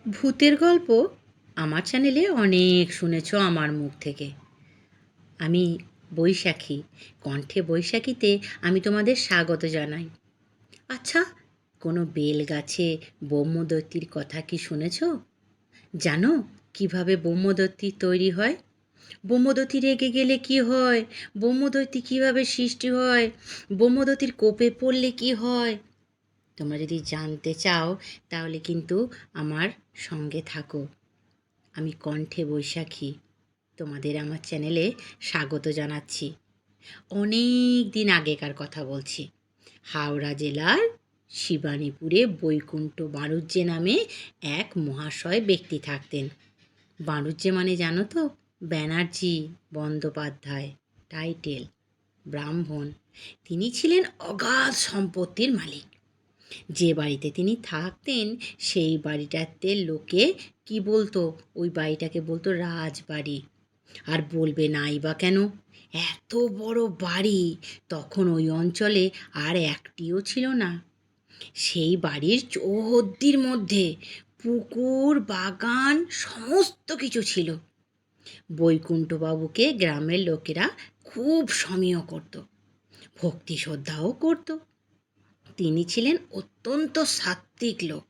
ভূতের গল্প আমার চ্যানেলে অনেক শুনেছ আমার মুখ থেকে। আমি বৈশাখী, কণ্ঠে বৈশাখীতে আমি তোমাদের স্বাগত জানাই। আচ্ছা, কোনো বেল গাছে ব্রহ্মদৈত্যীর কথা কি শুনেছ? জানো কিভাবে ব্রহ্মদৈত্যী তৈরি হয়? ব্রহ্মদৈত্যী রেগে গেলে কি হয়? ব্রহ্মদৈত্যী কিভাবে সৃষ্টি হয়? ব্রহ্মদৈত্যীর কোপে পড়লে কি হয়? তোমরা যদি জানতে চাও তাহলে কিন্তু আমার সঙ্গে থাকো। আমি কণ্ঠে বৈশাখী তোমাদের আমার চ্যানেলে স্বাগত জানাচ্ছি। অনেক দিন আগেকার কথা বলছি। হাওড়া জেলার শিবানীপুরে বৈকুণ্ঠ বাণুজ্যে নামে এক মহাশয় ব্যক্তি থাকতেন। বাণুজ্যে মানে জানো তো? ব্যানার্জি বন্দ্যোপাধ্যায় টাইটেল, ব্রাহ্মণ। তিনি ছিলেন অগাধ সম্পত্তির মালিক। যে বাড়িতে তিনি থাকতেন সেই বাড়িটাতে লোকে কি বলতো? ওই বাড়িটাকে বলতো রাজবাড়ি। আর বলবে নাই বা কেন? এত বড় বাড়ি তখন ওই অঞ্চলে আর একটিও ছিল না। সেই বাড়ির চৌহদ্দির মধ্যে পুকুর, বাগান সমস্ত কিছু ছিল। বৈকুণ্ঠবাবুকে গ্রামের লোকেরা খুব সমীহ করত, ভক্তি শ্রদ্ধাও করত। তিনি ছিলেন অত্যন্ত সাত্ত্বিক লোক,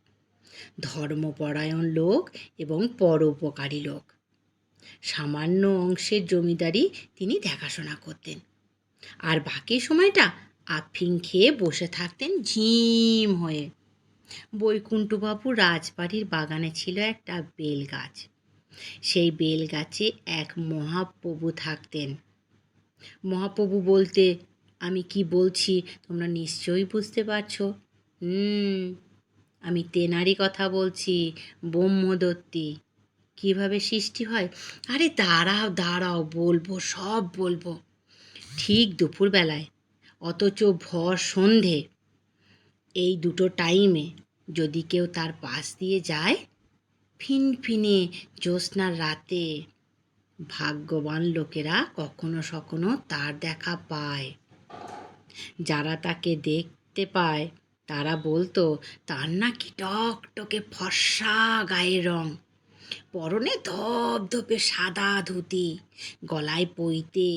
ধর্মপরায়ণ লোক এবং পরোপকারী লোক। সামান্য অংশের জমিদারি তিনি দেখাশোনা করতেন, আর বাকি সময়টা আফিং খেয়ে বসে থাকতেন ঝিম হয়ে। বৈকুণ্ঠবাবুর রাজবাড়ির বাগানে ছিল একটা বেল গাছ। সেই বেল গাছে এক মহাপ্রভু থাকতেন। মহাপ্রভু বলতে আমি কি বলছি তোমরা নিশ্চয়ই বুঝতে পারছো। আমি তেনারই কথা বলছি, ব্রহ্মদত্তী। কিভাবে সৃষ্টি হয়? আরে দাঁড়াও দাঁড়াও, বলবো, সব বলবো। ঠিক দুপুরবেলায়, অথচ ভর সন্ধে, এই দুটো টাইমে যদি কেউ তার পাশ দিয়ে যায়, ফিনফিনে জ্যোৎস্নার রাতে, ভাগ্যবান লোকেরা কখনো সখনো তার দেখা পায়। যারা তাকে দেখতে পায় তারা বলতো তার নাকি টকটকে ফর্সা গায়ের রং, পরনে ধপধপে সাদা ধুতি, গলায় পৈতে,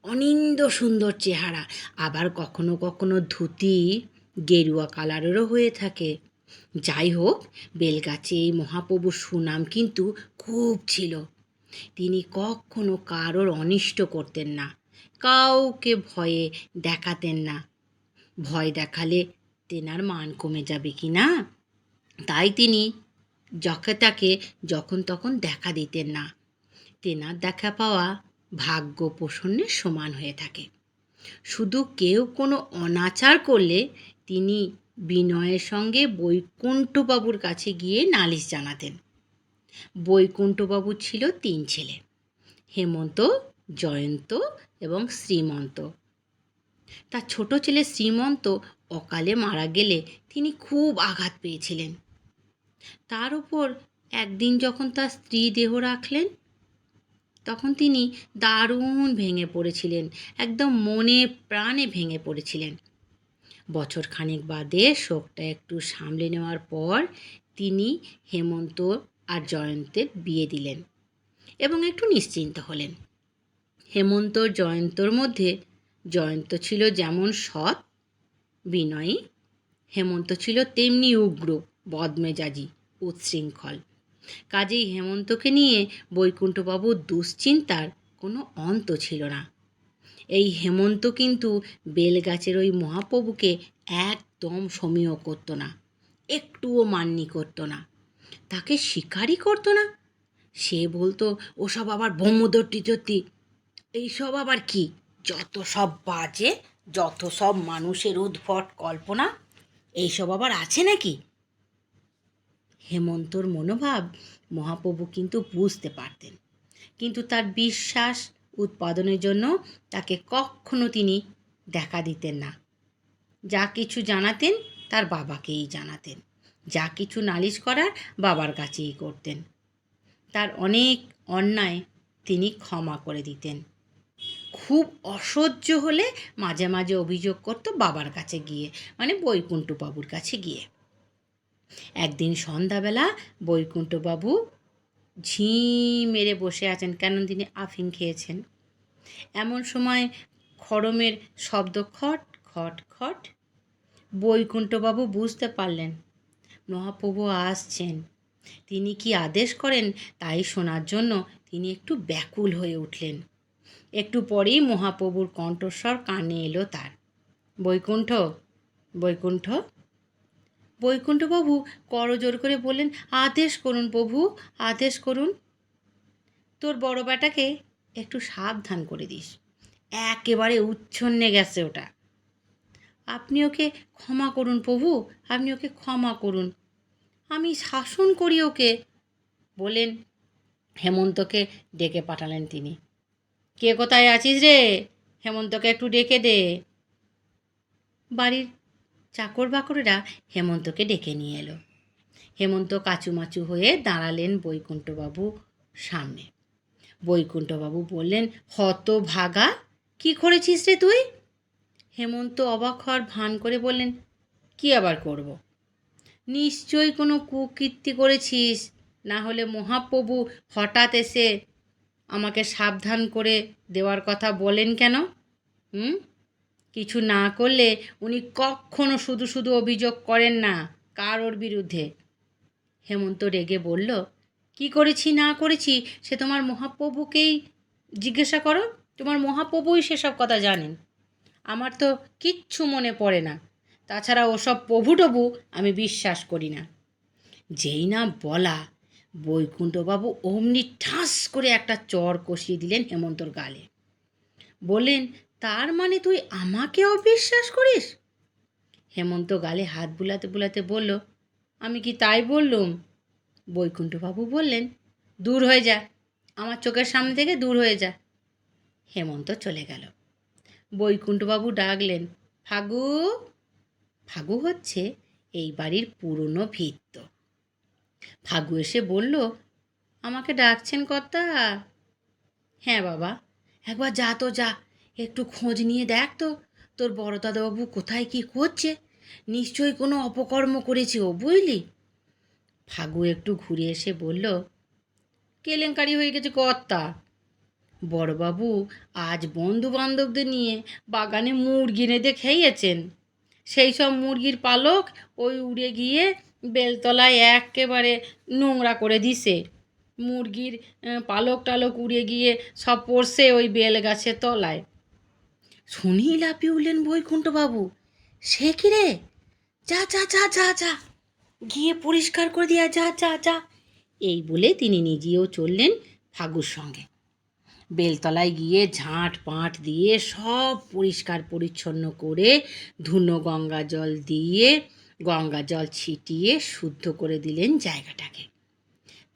অনিন্দ সুন্দর চেহারা। আবার কখনো কখনো ধুতি গেরুয়া কালারেরও হয়ে থাকে। যাই হোক, বেলগাছে এই মহাপ্রভুর সুনাম কিন্তু খুব ছিল। তিনি কখনো কারোর অনিষ্ট করতেন না, কাউকে ভয়ে দেখাতেন না। ভয় দেখালে তেনার মান কমে যাবে কি না, তাই তিনি যখন তাকে যখন তখন দেখা দিতেন না। তেনার দেখা পাওয়া ভাগ্য প্রসন্নের সমান হয়ে থাকে। শুধু কেউ কোনো অনাচার করলে তিনি বিনয়ের সঙ্গে বৈকুণ্ঠবাবুর কাছে গিয়ে নালিশ জানাতেন। বৈকুণ্ঠবাবুর ছিল 3 ছেলে, হেমন্ত, জয়ন্ত এবং শ্রীমন্ত। তার ছোট ছেলে শ্রীমন্ত অকালে মারা গেলে তিনি খুব আঘাত পেয়েছিলেন। তার উপর একদিন যখন তার স্ত্রী দেহ রাখলেন, তখন তিনি দারুণ ভেঙে পড়েছিলেন, একদম মনে প্রাণে ভেঙে পড়েছিলেন। বছর খানেক বাদে শোকটা একটু সামলে নেওয়ার পর তিনি হেমন্ত আর জয়ন্তের বিয়ে দিলেন এবং একটু নিশ্চিন্ত হলেন। হেমন্ত জয়ন্তর মধ্যে জয়ন্ত ছিল যেমন সৎ বিনয়ী, হেমন্ত ছিল তেমনি উগ্র, বদমেজাজি, উচ্ছৃঙ্খল। কাজেই হেমন্তকে নিয়ে বৈকুণ্ঠবাবুর দুশ্চিন্তার কোনো অন্ত ছিল না। এই হেমন্ত কিন্তু বেলগাছের ওই মহাপ্রভুকে একদম সমীহ করত না, একটুও মান্যি করত না, তাকে স্বীকারই করত না। সে বলতো ওসব আবার ব্রহ্মদত্তী, এইসব আবার কি, যত সব বাজে, যত সব মানুষের উদ্ভট কল্পনা, এইসব আবার আছে নাকি? হেমন্তর মনোভাব মহাপ্রভু কিন্তু বুঝতে পারতেন, কিন্তু তার বিশ্বাস উৎপাদনের জন্য তাকে কখনো তিনি দেখা দিতেন না। যা কিছু জানাতেন তার বাবাকেই জানাতেন, যা কিছু নালিশ করার বাবার কাছেই করতেন। তার অনেক অন্যায় তিনি ক্ষমা করে দিতেন। খুব অসহ্য হলে মাঝে মাঝে অভিযোগ করত বাবার কাছে গিয়ে, মানে বৈকুণ্ঠবাবুর কাছে গিয়ে। একদিন সন্ধ্যাবেলা বৈকুণ্ঠবাবু ঝিঁ মেরে বসে আছেন, কেন তিনি আফিং খেয়েছেন। এমন সময় খড়মের শব্দ, খট খট খট। বৈকুণ্ঠবাবু বুঝতে পারলেন মহাপ্রভু আসছেন। তিনি কি আদেশ করেন তাই শোনার জন্য তিনি একটু ব্যাকুল হয়ে উঠলেন। একটু পরেই মহাপ্রভুর কণ্ঠস্বর কানে এলো তার, বৈকুণ্ঠ, বৈকুণ্ঠ। বৈকুণ্ঠবাবু করজোর করে বললেন, আদেশ করুন প্রভু, আদেশ করুন। তোর বড় বেটাকে একটু সাবধান করে দিস, একেবারে উচ্ছন্নে গেছে ওটা। আপনি ওকে ক্ষমা করুন প্রভু, আপনি ওকে ক্ষমা করুন, আমি শাসন করি ওকে, বলেন। হেমন্তকে ডেকে পাঠালেন তিনি। কে কোথায় আছিস রে? হেমন্তকে একটু ডেকে দে। বাড়ির চাকর বাকরেরা হেমন্তকে ডেকে নিয়ে এলো। হেমন্ত কাচুমাচু হয়ে দাঁড়ালেন বৈকুণ্ঠবাবু সামনে। বৈকুণ্ঠবাবু বললেন, হতভাগা, কি করেছিস রে তুই? হেমন্ত অবাক হওয়ার ভান করে বললেন, কি আবার করব? নিশ্চয়ই কোনো কুকীর্তি করেছিস, না হলে মহাপ্রভু হঠাৎ এসে আমাকে সাবধান করে দেওয়ার কথা বলেন কেন? কিছু না করলে উনি কখনো শুধু শুধু অভিযোগ করেন না কারোর বিরুদ্ধে। হেমন্ত রেগে বলল, কি করেছি না করেছি সে তোমার মহাপ্রভুকেই জিজ্ঞাসা করো, তোমার মহাপ্রভুই সেসব কথা জানেন। আমার তো কিচ্ছু মনে পড়ে না, তাছাড়া ওসব প্রভু টভু আমি বিশ্বাস করি না। যেই না বলা, বৈকুণ্ঠবাবু অমনি ঠাস করে একটা চড় কষিয়ে দিলেন হেমন্তর গালে। বললেন, তার মানে তুই আমাকে অবিশ্বাস করিস? হেমন্ত গালে হাত বুলাতে বুলাতে বলল, আমি কি তাই বললুম? বৈকুণ্ঠবাবু বললেন, দূর হয়ে যা, আমার চোখের সামনে থেকে দূর হয়ে যা। হেমন্ত চলে গেল। বৈকুণ্ঠবাবু ডাকলেন, ফাগু। ফাগু হচ্ছে এই বাড়ির পুরনো ভিত্ত। ফাগু এসে বলল, আমাকে ডাকছেন কর্তা? হ্যাঁ বাবা, একবার যা তো যা, একটু খোঁজ নিয়ে দেখ তো তোর বড় দাদাবাবু কোথায় কি করছে, নিশ্চয়ই কোনো অপকর্ম করেছে ও, বুঝলি? ফাগু একটু ঘুরে এসে বলল, কেলেঙ্কারি হয়ে গেছে কর্তা। বড়বাবু আজ বন্ধু বান্ধবদের নিয়ে বাগানে মুরগি রেঁধে খেয়েছেন। সেই সব মুরগির পালক ওই উড়ে গিয়ে বেলতলায় একেবারে নোংরা করে দিছে। মুরগির পালক টালক উড়ে গিয়ে সব পড়ছে ওই বেল গাছের তলায়। শুনেই লাফিয়ে উঠলেন বৈকুণ্ঠবাবু, সে কি রে? যা যা যা যা যা, গিয়ে পরিষ্কার করে দিয়া যা যা যা। এই বলে তিনি নিজেও চললেন ফাগুর সঙ্গে। বেলতলায় গিয়ে ঝাঁট পাঁট দিয়ে সব পরিষ্কার পরিচ্ছন্ন করে ধুনো গঙ্গা জল দিয়ে গঙ্গা জল ছিটিয়ে শুদ্ধ করে দিলেন জায়গাটাকে।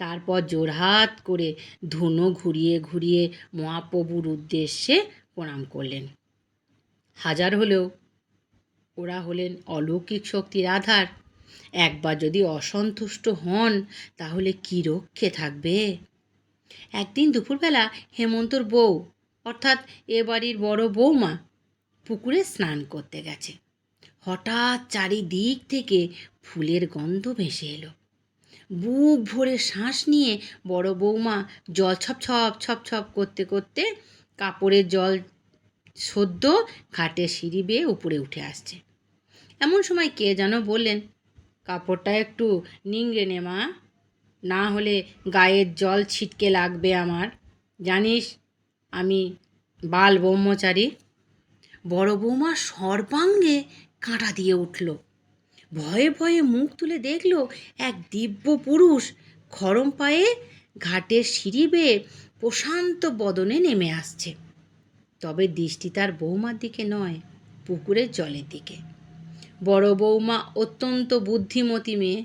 তারপর জোড়হাত করে ধুনো ঘুরিয়ে ঘুরিয়ে মহাপ্রভুর উদ্দেশ্যে প্রণাম করলেন। হাজার হলেও ওরা হলেন অলৌকিক শক্তির আধার। একবার যদি অসন্তুষ্ট হন তাহলে কী রক্ষে থাকবে? একদিন দুপুরবেলা হেমন্তর বউ, অর্থাৎ এ বাড়ির বড় বৌমা, পুকুরে স্নান করতে গেছে। হঠাৎ চারিদিক থেকে ফুলের গন্ধ ভেসে এলো। বুক ভরে শ্বাস নিয়ে বড় বৌমা জল ছপ ছপ ছপ ছপ করতে করতে কাপড়ের জল সদ্য ঘাটে সিঁড়ি বেয়ে উপরে উঠে আসছে। এমন সময় কে যেন বললেন, কাপড়টা একটু নিংড়ে নে মা, না হলে গায়ের জল ছিটকে লাগবে আমার, জানিস আমি বাল ব্রহ্মচারী। বড় বৌমা সর্বাঙ্গে কাঁটা দিয়ে উঠল। ভয়ে ভয়ে মুখ তুলে দেখল এক দিব্য পুরুষ খড়ম পায়ে ঘাটের সিঁড়ি বেয়ে প্রশান্ত বদনে নেমে আসছে। তবে দৃষ্টি তার বৌমার দিকে নয়, পুকুরের জলের দিকে। বড় বৌমা অত্যন্ত বুদ্ধিমতী মেয়ে,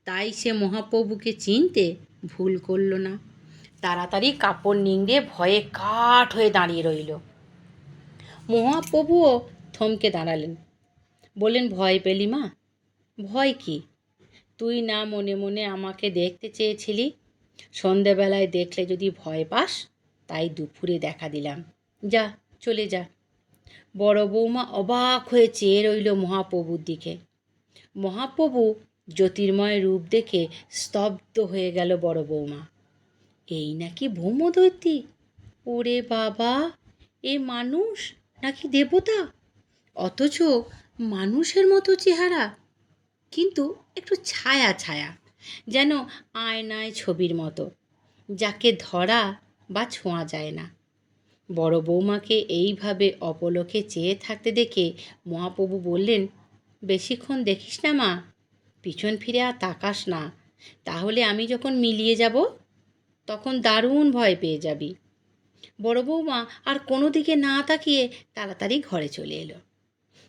তাই সে মহাপ্রভুকে চিনতে ভুল করল না। তাড়াতাড়ি কাপড় নিংড়ে ভয়ে কাঠ হয়ে দাঁড়িয়ে রইল। মহাপ্রভুও থমকে দাঁড়ালেন। বললেন, ভয় পেলি মা? ভয় কি? তুই না মনে মনে আমাকে দেখতে চেয়েছিলি? সন্ধেবেলায় দেখলে যদি ভয় পাস, তাই দুপুরে দেখা দিলাম। যা, চলে যা। বড় বৌমা অবাক হয়ে চেয়ে রইল মহাপ্রভুর দিকে। মহাপ্রভু জ্যোতির্ময় রূপ দেখে স্তব্ধ হয়ে গেল বড় বৌমা। এই নাকি ব্রহ্মদৈত্যী! ওরে বাবা, এ মানুষ নাকি দেবতা? অথচ মানুষের মতো চেহারা, কিন্তু একটু ছায়া ছায়া, যেন আয়নায় ছবির মতো, যাকে ধরা বা ছোঁয়া যায় না। বড় বৌমাকে এইভাবে অপলকে চেয়ে থাকতে দেখে মহাপ্রভু বললেন, বেশিক্ষণ দেখিস না মা, পিছন ফিরে আর তাকাস না, তাহলে আমি যখন মিলিয়ে যাব তখন দারুণ ভয় পেয়ে যাবি। বড় বৌমা আর কোনো দিকে না তাকিয়ে তাড়াতাড়ি ঘরে চলে এলো।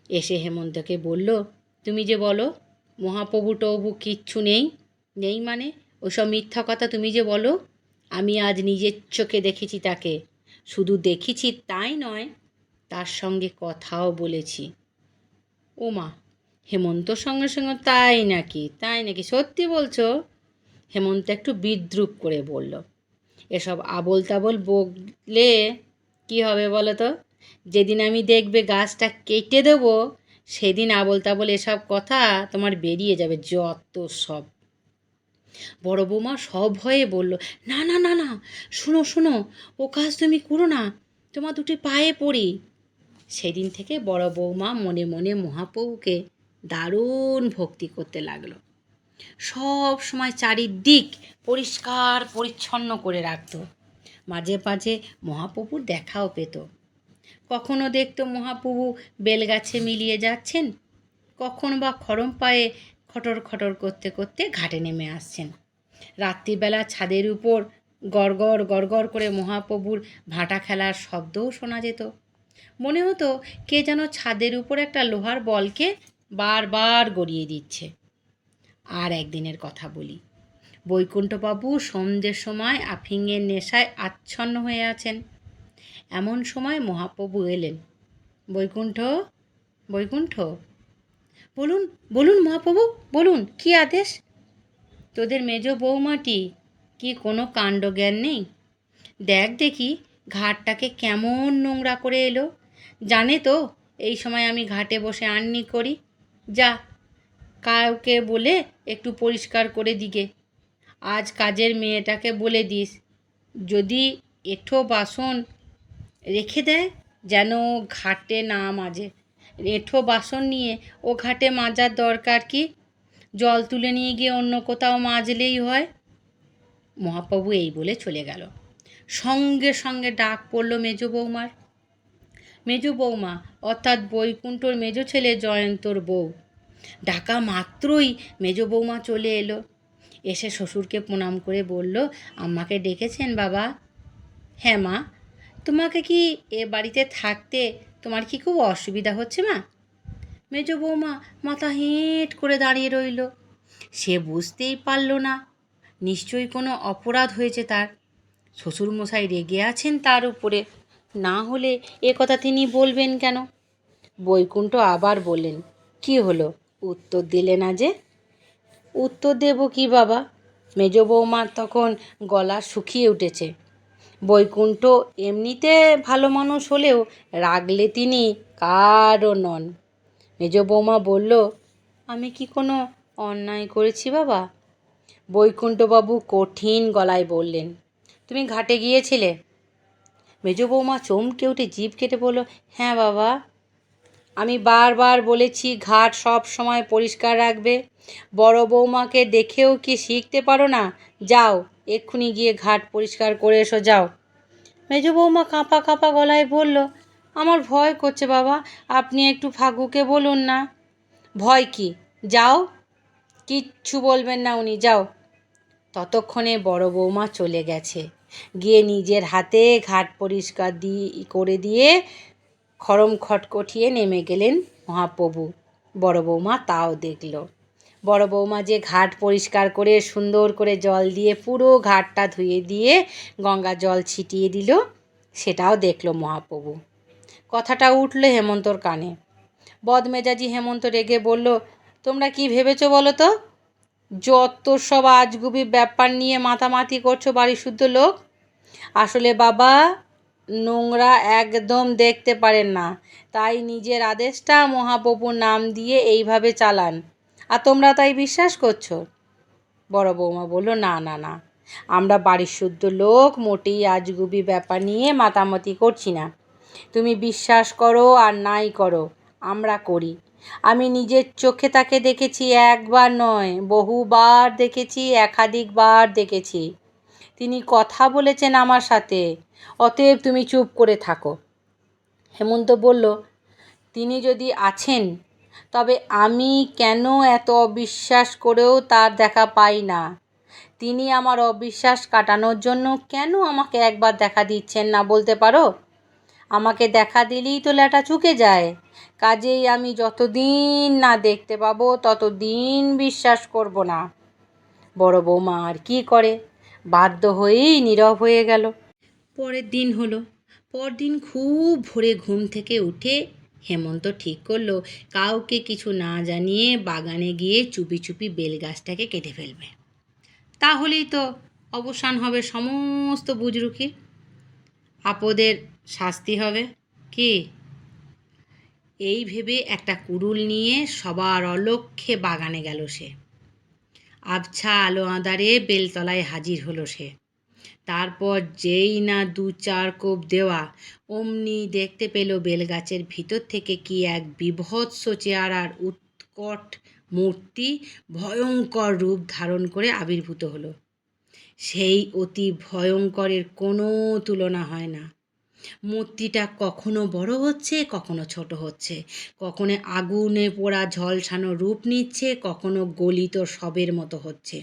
এসে হেমন্তকে বলল, তুমি যে বলো মহাপ্রভু টবু কিচ্ছু নেই, নেই মানে ওসব মিথ্যা কথা তুমি যে বলো, আমি আজ নিজের চোখে দেখেছি তাকে। শুধু দেখেছি তাই নয়, তার সঙ্গে কথাও বলেছি। ও মা! হেমন্তর সঙ্গে সঙ্গে তাই নাকি, তাই নাকি, সত্যি বলছো? হেমন্ত একটু বিদ্রূপ করে বলল, এসব আবোল তাবোল বললে কি হবে বলো তো? যেদিন আমি দেখবে গাছটা কেটে দেবো, সেদিন আবোল তাবোল এসব কথা তোমার বেরিয়ে যাবে যত সব। বড় বৌমা সব ভয়ে বলল, না না না না, শোনো শোনো, ও কাজ তুমি করো না, তোমার দুটি পায়ে পড়ি। সেদিন থেকে বড় বৌমা মনে মনে মহাপ্রভুকে দারুণ ভক্তি করতে লাগলো। সব সময় চারিদিক পরিষ্কার পরিচ্ছন্ন করে রাখত। মাঝে মাঝে মহাপ্রভুর দেখাও পেত। কখনো দেখতো মহাপ্রভু বেলগাছে মিলিয়ে যাচ্ছেন, কখনো বা খড়ম পায়ে খটর খটর করতে করতে ঘাটে নেমে আসছেন। রাত্রিবেলা ছাদের উপর গড়গড় গড়গড় করে মহাপ্রভুর ভাঁটা খেলার শব্দও শোনা যেত। মনে হতো কে যেন ছাদের উপর একটা লোহার বলকে বারবার গড়িয়ে দিচ্ছে। আর একদিনের কথা বলি, বৈকুণ্ঠবাবু সন্ধ্যের সময় আফিংয়ের নেশায় আচ্ছন্ন হয়ে আছেন। এমন সময় মহাপ্রভু এলেন। বৈকুণ্ঠ, বৈকুণ্ঠ! বলুন বলুন মহাপ্রভু, বলুন, কি আদেশ? তোদের মেজ বৌমাটি কি কোনো কাণ্ডজ্ঞান নেই? দেখ দেখি ঘাটটাকে কেমন নোংরা করে এলো। জানে তো এই সময় আমি ঘাটে বসে আন্নি করি। যা, কাউকে বলে একটু পরিষ্কার করে দিগে। আজ কাজের মেয়েটাকে বলে দিস, যদি এঁঠো বাসন রেখে দেয় যেন ঘাটে না মাজে। এঁঠো বাসন নিয়ে ও ঘাটে মাজার দরকার কি? জল তুলে নিয়ে গিয়ে অন্য কোথাও মাজলেই হয়। মহাপ্রভু এই বলে চলে গেল। সঙ্গে সঙ্গে ডাক পড়ল মেজ বৌমার। মেজ বৌমা অর্থাৎ বৈকুণ্ঠর মেজ ছেলে জয়ন্তর বউ। ডাকা মাত্রই মেজ বৌমা চলে এলো। এসে শ্বশুরকে প্রণাম করে বলল, আম্মাকে ডেকেছেন বাবা? হ্যাঁ মা। তোমাকে কি এ বাড়িতে থাকতে তোমার কি খুব অসুবিধা হচ্ছে মা? মেজ বৌমা মাথা হেঁট করে দাঁড়িয়ে রইল। সে বুঝতেই পারল না, নিশ্চয়ই কোনো অপরাধ হয়েছে তার। শ্বশুরমশাই রেগে আছেন তার উপরে, না হলে এ কথা তিনি বলবেন কেন? বৈকুণ্ঠ আবার বললেন, কি হলো, উত্তর দিলে না যে? উত্তর দেব কি বাবা? মেজ বৌমার তখন গলা শুকিয়ে উঠেছে। বৈকুণ্ঠ এমনিতে ভালো মানুষ হলেও রাগলে তিনি কারও নন। মেজ বৌমা বলল, আমি কি কোনো অন্যায় করেছি বাবা? বৈকুণ্ঠবাবু কঠিন গলায় বললেন, তুমি ঘাটে গিয়েছিলে? মেজ বৌমা চমকে উঠে জিভ কেটে বলল, হ্যাঁ বাবা। আমি বারবার বলেছি ঘাট সব সময় পরিষ্কার রাখবে। বড় বৌমাকে দেখেও কি শিখতে পারো না? যাও, এক্ষুনি গিয়ে ঘাট পরিষ্কার করে এসো, যাও। মেজ বৌমা কাঁপা কাঁপা গলায় বলল, আমার ভয় করছে বাবা, আপনি একটু ফাগুকে বলুন না। ভয় কি? যাও, কিচ্ছু বলবেন না উনি, যাও। ততক্ষণে বড় বৌমা চলে গেছে। গিয়ে নিজের হাতে ঘাট পরিষ্কার করে দিয়ে খড়ম খটখটিয়ে নেমে গেলেন মহাপ্রভু। বড় বৌমা তাও দেখল। বড় বৌমা যে ঘাট পরিষ্কার করে সুন্দর করে জল দিয়ে পুরো ঘাটটা ধুয়ে দিয়ে গঙ্গা জল ছিটিয়ে দিল, সেটাও দেখল মহাপ্রভু। কথাটা উঠল হেমন্তর কানে। বদমেজাজি হেমন্ত রেগে বলল, তোমরা কি ভেবেছো বলো তো? যত সব আজগুবি ব্যাপার নিয়ে মাতামাতি করছো বাড়ি শুদ্ধ লোক। আসলে বাবা নোংরা একদম দেখতে পারেন না, তাই নিজের আদেশটা মহাপ্রভুর নাম দিয়ে এইভাবে চালান। আর তোমরা তাই বিশ্বাস করছো? বড় বৌমা বলল, না না না, আমরা বাড়ির শুদ্ধ লোক মোটেই আজগুবি ব্যাপার নিয়ে মাতামাতি করছি না। তুমি বিশ্বাস করো আর নাই করো, আমরা করি। আমি নিজের চোখে তাকে দেখেছি, একবার নয় বহুবার দেখেছি, একাধিকবার দেখেছি। তিনি কথা বলেছেন আমার সাথে, অতএব তুমি চুপ করে থাকো। হেমন্ত বলল, তিনি যদি আছেন তবে আমি কেন এত অবিশ্বাস করেও তার দেখা পাই না? তিনি আমার অবিশ্বাস কাটানোর জন্য কেন আমাকে একবার দেখা দিচ্ছেন না বলতে পারো? আমাকে দেখা দিলেই তো ল্যাটা চুকে যায়। কাজেই আমি যতদিন না দেখতে পাবো ততদিন বিশ্বাস করব না। বড় বৌমা আর কি করে, বাধ্য হয়েই নীরব হয়ে গেল। পরের দিন হলো। পরদিন খুব ভোরে ঘুম থেকে উঠে হেমন্ত ঠিক করলো কাউকে কিছু না জানিয়ে বাগানে গিয়ে চুপি চুপি বেলগাছটাকে কেটে ফেলবে। তাহলেই তো অবসান হবে সমস্ত বুজরুকির, আপদের শাস্তি হবে। কি? এই ভেবে একটা কুড়ুল নিয়ে সবার অলক্ষ্যে বাগানে গেল সে। আবছা আলো আঁধারে বেলতলায় হাজির হলো সে। তারপর যেই না 2-4 কোপ দেওয়া, অমনি দেখতে পেল বেলগাছের ভিতর থেকে কি এক বীভৎস চেহারার উৎকট মূর্তি ভয়ঙ্কর রূপ ধারণ করে আবির্ভূত হলো। সেই অতি ভয়ঙ্করের কোনো তুলনা হয় না। মূর্তিটা কখনো বড় হচ্ছে, কখনো ছোট হচ্ছে, কখনো আগুনে পোড়া ঝলসানো রূপ নিচ্ছে, কখনো গলিত শবের মতো হচ্ছে,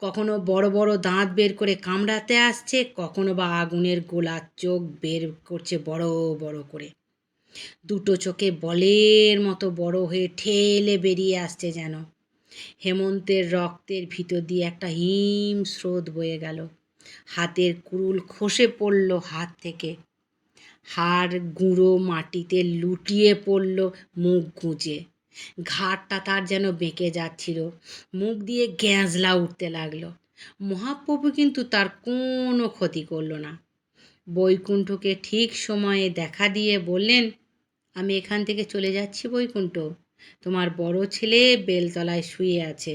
কখনো বড় বড় দাঁত বের করে কামড়াতে আসছে, কখনো বা আগুনের গোলার চোখ বের করছে বড় বড় করে। দুটো চোখে বলের মতো বড় হয়ে ঠেলে বেরিয়ে আসছে যেন। হেমন্তের রক্তের ভিতর দিয়ে একটা হিম স্রোত বয়ে গেল। হাতের কুড়ুল খসে পড়ল হাত থেকে। হাড় গুঁড়ো মাটিতে লুটিয়ে পড়ল মুখ গুঁজে। ঘাড়টা তার যেন বেঁকে যাচ্ছিল, মুখ দিয়ে গ্যাঁজলা উঠতে লাগলো। মহাপ্রভু কিন্তু তার কোনো ক্ষতি করল না। বৈকুণ্ঠকে ঠিক সময়ে দেখা দিয়ে বললেন, আমি এখান থেকে চলে যাচ্ছি বৈকুণ্ঠ। তোমার বড় ছেলে বেলতলায় শুয়ে আছে,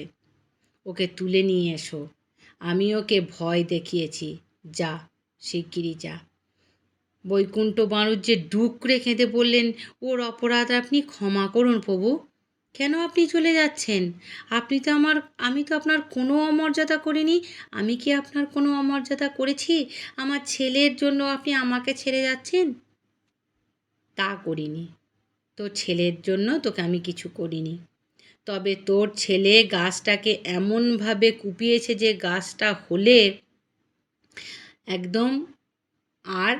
ওকে তুলে নিয়ে এসো। আমি ওকে ভয় দেখিয়েছি, যা, শিগগিরই যা। বৈকুণ্ঠ বাণুজ্যে ডুকরে কেঁদে বললেন, ওর অপরাধ আপনি ক্ষমা করুন প্রভু। কেন আপনি চলে যাচ্ছেন? আমি তো আপনার কোনো অমর্যাদা করিনি। আমি কি আপনার কোনো অমর্যাদা করেছি? আমার ছেলের জন্য আপনি আমাকে ছেড়ে যাচ্ছেন? তা করিনি, তোর ছেলের জন্য তোকে আমি কিছু করিনি। তবে তোর ছেলে গাছটাকে এমনভাবে কুপিয়েছে যে গাছটা হলে একদম আর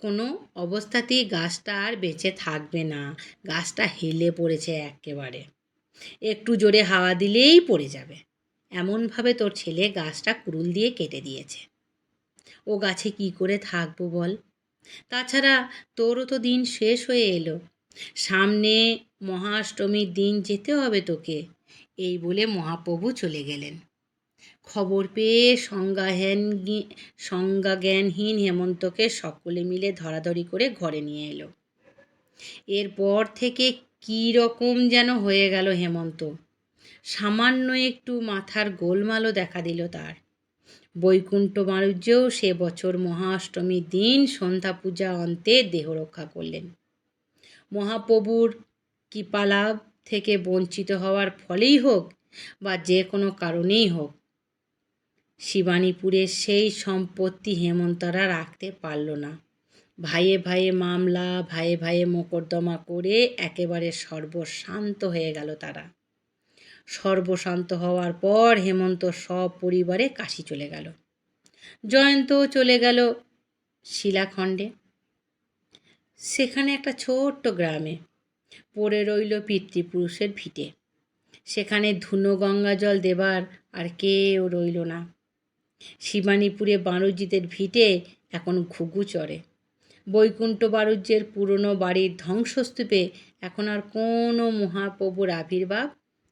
কোনো অবস্থাতেই গাছটা আর বেঁচে থাকবে না। গাছটা হেলে পড়েছে একেবারে, একটু জোরে হাওয়া দিলেই পড়ে যাবে। এমনভাবে তোর ছেলে গাছটা কুড়ুল দিয়ে কেটে দিয়েছে। ও গাছে কি করে থাকবো বল? তাছাড়া তোরও তো দিন শেষ হয়ে এলো, সামনে মহাষ্টমীর দিন যেতে হবে তোকে। এই বলে মহাপ্রভু চলে গেলেন। খবর পেয়ে সংজ্ঞাজ্ঞানহীন হেমন্তকে সকলে মিলে ধরাধরি করে ঘরে নিয়ে এলো। এরপর থেকে কী রকম যেন হয়ে গেল হেমন্ত। সামান্য একটু মাথার গোলমালও দেখা দিল তার। বৈকুণ্ঠ বাণুজ্যও সে বছর মহাষ্টমীর দিন সন্ধ্যা পূজা অন্তে দেহ রক্ষা করলেন। মহাপ্রভুর কৃপালাভ থেকে বঞ্চিত হওয়ার ফলেই হোক বা যে কোনো কারণেই হোক, শিবানীপুরের সেই সম্পত্তি হেমন্তরা রাখতে পারল না। ভাইয়ে ভাইয়ে মামলা, ভাইয়ে ভাইয়ে মোকদ্দমা করে একেবারে সর্বশান্ত হয়ে গেল তারা। সর্বশান্ত হওয়ার পর হেমন্ত সপরিবারে কাশী চলে গেল। জয়ন্তও চলে গেল শিলাখণ্ডে। সেখানে একটা ছোট্ট গ্রামে পড়ে রইল পিতৃপুরুষের ভিটে। সেখানে ধুনো গঙ্গা জল দেবার আর কেউ রইল না। শিবানীপুরে বাণুজ্যদের ভিটে এখন ঘুঘু চড়ে। বৈকুণ্ঠ বাণুজ্যের পুরনো বাড়ির ধ্বংসস্তূপে এখন আর কোনো মহাপ্রভুর আবির্ভাব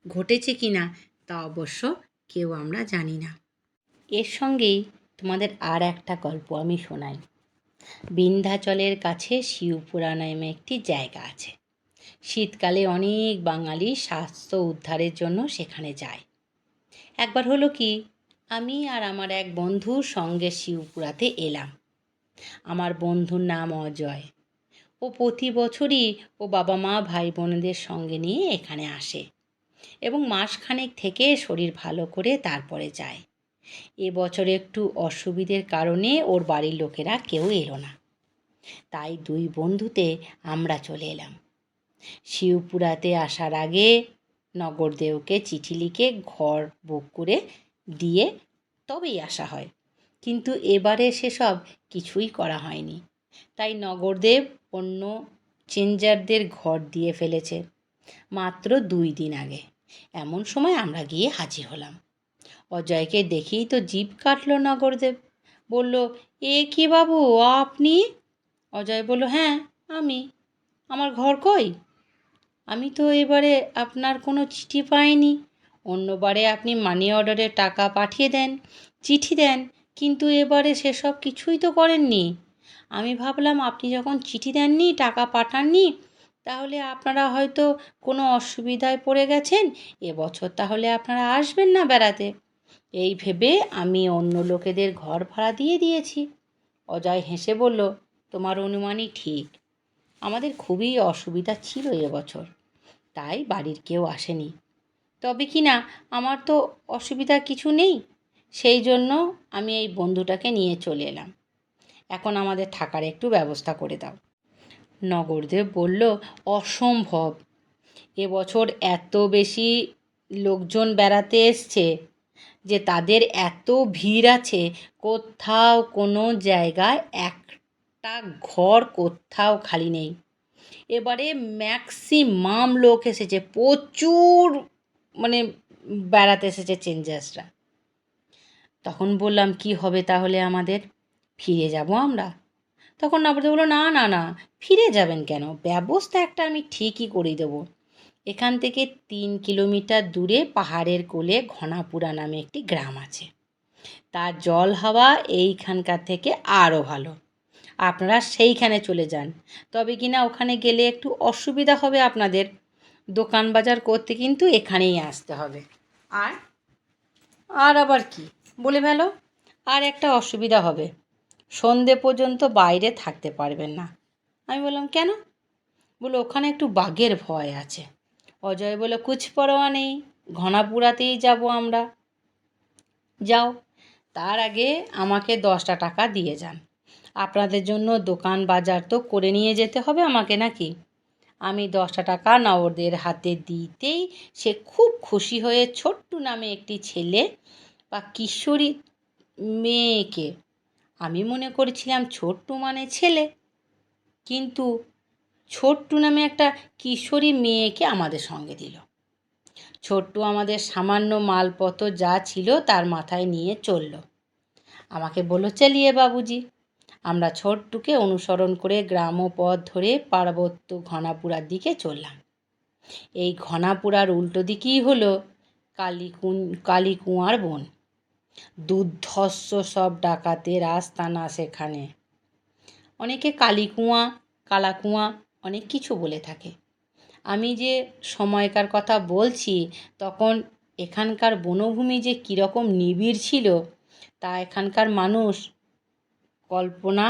ঘটেছে কি না তা অবশ্য কেউ আমরা জানি না। এর সঙ্গেই তোমাদের আর একটা গল্প আমি শোনাই। বিন্ধ্যাচলের কাছে শিবপুরা নামে একটি জায়গা আছে। শীতকালে অনেক বাঙালি স্বাস্থ্য উদ্ধারের জন্য সেখানে যায়। একবার হলো কি, আমি আর আমার এক বন্ধুর সঙ্গে শিবপুরাতে এলাম। আমার বন্ধুর নাম অজয়। ও প্রতি বছরই ও বাবা মা ভাই বোনেদের সঙ্গে নিয়ে এখানে আসে এবং মাসখানেক থেকে শরীর ভালো করে তারপরে যায়। এবছর একটু অসুবিধের কারণে ওর বাড়ির লোকেরা কেউ এলো না, তাই দুই বন্ধুতে আমরা চলে এলাম। শিবপুরাতে আসার আগে নগরদেওকে চিঠি লিখে ঘর বুক করে দিয়ে তবেই আসা হয়, কিন্তু এবারে সেসব কিছুই করা হয়নি। তাই নগরদেব অন্য চেঞ্জারদের ঘর দিয়ে ফেলেছে মাত্র 2 দিন আগে। এমন সময় আমরা গিয়ে হাজির হলাম। অজয়কে দেখেই তো জিভ কাটল নগরদেব। বলল, এ কি বাবু, আপনি? অজয় বলল, হ্যাঁ আমি। আমার ঘর কই? আমি তো এবারে আপনার কোনো চিঠি পাইনি। অন্যবারে আপনি মানি অর্ডারে টাকা পাঠিয়ে দেন, চিঠি দেন, কিন্তু এবারে সেসব কিছুই তো করেননি। আমি ভাবলাম আপনি যখন চিঠি দেননি, টাকা পাঠাননি, তাহলে আপনারা হয়তো কোনো অসুবিধায় পড়ে গেছেন, এবছর তাহলে আপনারা আসবেন না বেড়াতে। এই ভেবে আমি অন্য লোকেদের ঘর ভাড়া দিয়ে দিয়েছি। অজয় হেসে বলল, তোমার অনুমানই ঠিক। আমাদের খুবই অসুবিধা ছিল এবছর, তাই বাড়ির কেউ আসেনি। তবে কি না, আমার তো অসুবিধা কিছু নেই, সেই জন্য আমি এই বন্ধুটাকে নিয়ে চলে এলাম। এখন আমাদের থাকার একটু ব্যবস্থা করে দাও। নগরদেব বলল, অসম্ভব। এবছর এত বেশি লোকজন বেড়াতে এসছে যে তাদের এত ভিড় আছে, কোথাও কোনো জায়গায় একটা ঘর কোথাও খালি নেই। এবারে ম্যাক্সিমাম লোক এসেছে, প্রচুর মানে বেড়াতে এসেছে চেঞ্জার্সরা। তখন বললাম, কি হবে তাহলে আমাদের? ফিরে যাব আমরা? তখন নবদ্বীপ বলল, না না না, ফিরে যাবেন কেন? ব্যবস্থা একটা আমি ঠিকই করে দেবো। এখান থেকে 3 কিলোমিটার দূরে পাহাড়ের কোলে ঘনাপুরা নামে একটি গ্রাম আছে। তার জল হাওয়া এইখানকার থেকে আরও ভালো। আপনারা সেইখানে চলে যান। তবে কিনা ওখানে গেলে একটু অসুবিধা হবে আপনাদের, দোকান বাজার করতে কিন্তু এখানেই আসতে হবে। আর আর আবার কি বলে ফেলো, আর একটা অসুবিধা হবে, সন্ধে পর্যন্ত বাইরে থাকতে পারবেন না। আমি বললাম, কেন? বলে, ওখানে একটু বাঘের ভয় আছে। অজয় বলে, কুছ পরোয়া নেই, ঘনাপুরাতেই যাব আমরা। যাও, তার আগে আমাকে 10টা টাকা দিয়ে যান। আপনাদের জন্য দোকান বাজার তো করে নিয়ে যেতে হবে আমাকে, নাকি? আমি 10টা টাকা নগরদের হাতে দিতেই সে খুব খুশি হয়ে ছোট্টু নামে একটি ছেলে বা কিশোরী মেয়েকে, আমি মনে করেছিলাম ছোট্টু মানে ছেলে, কিন্তু ছোট্টু নামে একটা কিশোরী মেয়েকে আমাদের সঙ্গে দিল। ছোট্টু আমাদের সামান্য মালপত্র যা ছিল তার মাথায় নিয়ে চলল। আমাকে বলল, চলিয়ে বাবুজি। আমরা ছোট্টুকে অনুসরণ করে গ্রাম পথ ধরে পার্বত্য ঘনাপুরার দিকে চললাম। এই ঘনাপুরার উল্টো দিকেই হলো কালীকুঁয়ার বন। দুর্ধর্ষ সব ডাকাতের আস্তানা সেখানে। অনেকে কালীকুঁয়া, কালাকুঁয়া অনেক কিছু বলে থাকে। আমি যে সময়কার কথা বলছি, তখন এখানকার বনভূমি যে কীরকম নিবিড় ছিল তা এখানকার মানুষ কল্পনা